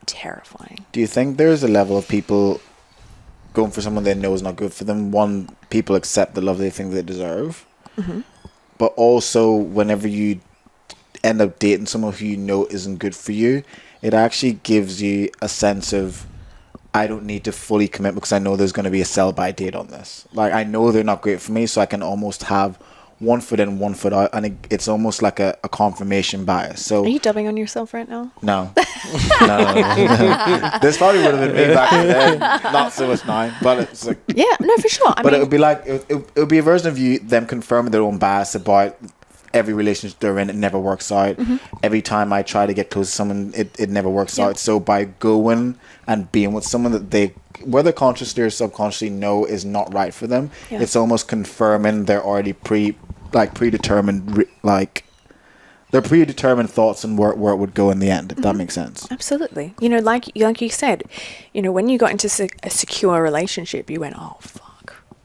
terrifying. Do you think there's a level of people going for someone they know is not good for them? One, people accept the love they think they deserve. Mm-hmm. But also, whenever you end up dating someone who you know isn't good for you, it actually gives you a sense of, I don't need to fully commit because I know there's going to be a sell-by date on this. Like, I know they're not great for me, so I can almost have one foot in, one foot out, and it's almost like a confirmation bias. So, Are you dubbing on yourself right now? no. No. This probably would have been me back in the day. Not so much now, but it's like... Yeah, no, for sure. But it would be like, it would be a version of you, them confirming their own bias about every relationship they're in, it never works out. Mm-hmm. Every time I try to get close to someone, it never works out. So by going and being with someone that they, whether consciously or subconsciously, know is not right for them, it's almost confirming they're already predetermined, their predetermined thoughts and where it would go in the end, if that makes sense. Absolutely. You know, like you said, you know, when you got into a secure relationship, you went, oh, fuck.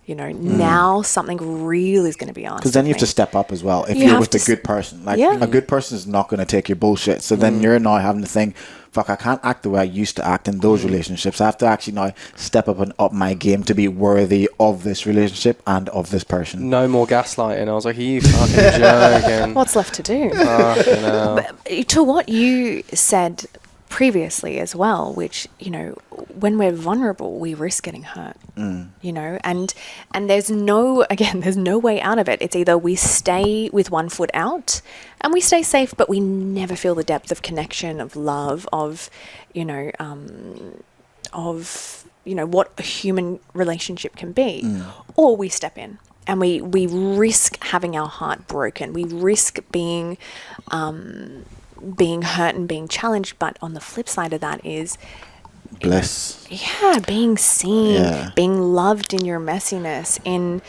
You know, now something real is going to be asked. Because then you have to step up as well. If you're with a good person, a good person is not going to take your bullshit. So then you're now having to think, fuck, I can't act the way I used to act in those relationships. I have to actually now step up and up my game to be worthy of this relationship and of this person. No more gaslighting. I was like, are you fucking joking? What's left to do? But to what you said previously as well, which, you know, when we're vulnerable, we risk getting hurt, you know, and there's no way out of it. It's either we stay with one foot out and we stay safe, but we never feel the depth of connection, of love, of what a human relationship can be, or we step in and we risk having our heart broken. We risk being hurt and being challenged, but on the flip side of that is bliss. Being seen, being loved in your messiness, in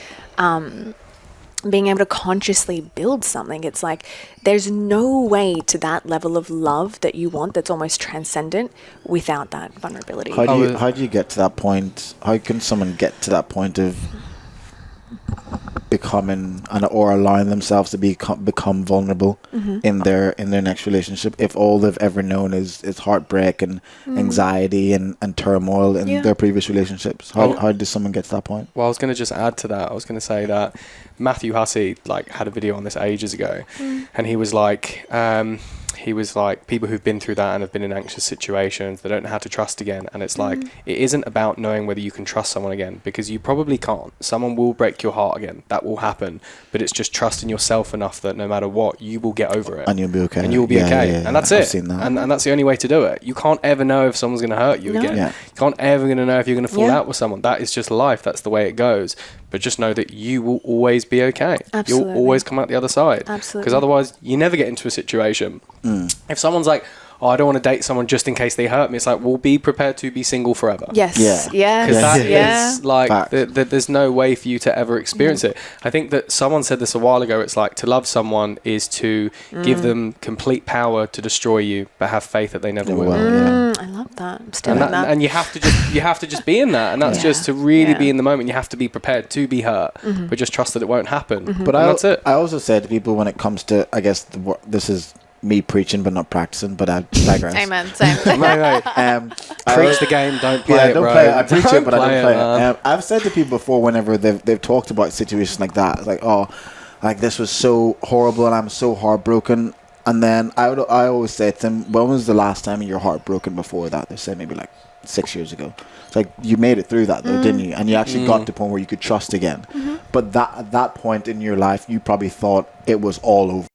being able to consciously build something. It's like there's no way to that level of love that you want that's almost transcendent without that vulnerability. How do you get to that point? How can someone get to that point of becoming or allowing themselves to become vulnerable in their next relationship, if all they've ever known is heartbreak and anxiety and turmoil in their previous relationships? How does someone get to that point? Well, I was going to just add to that. I was going to say that Matthew Hussey had a video on this ages ago, and he was like, people who've been through that and have been in anxious situations, they don't know how to trust again. And it's like, it isn't about knowing whether you can trust someone again, because you probably can't. Someone will break your heart again. That will happen. But it's just trusting yourself enough that no matter what, you will get over it. And you'll be okay. And you'll be okay. And that's I've it. seen that. And that's the only way to do it. You can't ever know if someone's going to hurt you again. You can't ever going to know if you're going to fall out with someone. That is just life. That's the way it goes. But just know that you will always be okay. Absolutely. You'll always come out the other side. Absolutely. Because otherwise, you never get into a situation. If someone's like, oh, I don't want to date someone just in case they hurt me, it's like, well, be prepared to be single forever. Yes. Yeah. Because that is like, there's no way for you to ever experience it. I think that someone said this a while ago. It's like, to love someone is to give them complete power to destroy you, but have faith that they never will. I love that. I'm still in that. And you have to just be in that. And that's just to really be in the moment. You have to be prepared to be hurt, but just trust that it won't happen. But that's it. I also said to people, when it comes to, I guess, this is me preaching but not practicing, but I digress. Amen. Same. Preach the game, don't play it, don't bro. play it. I preach it, but I don't play it. I've said to people before, whenever they've talked about situations like that, it's like, oh, like this was so horrible and I'm so heartbroken. And then I always say to them, when was the last time you were heartbroken before that? They say maybe like 6 years ago. It's like, you made it through that though, didn't you? And you actually got to the point where you could trust again. But at that point in your life, you probably thought it was all over.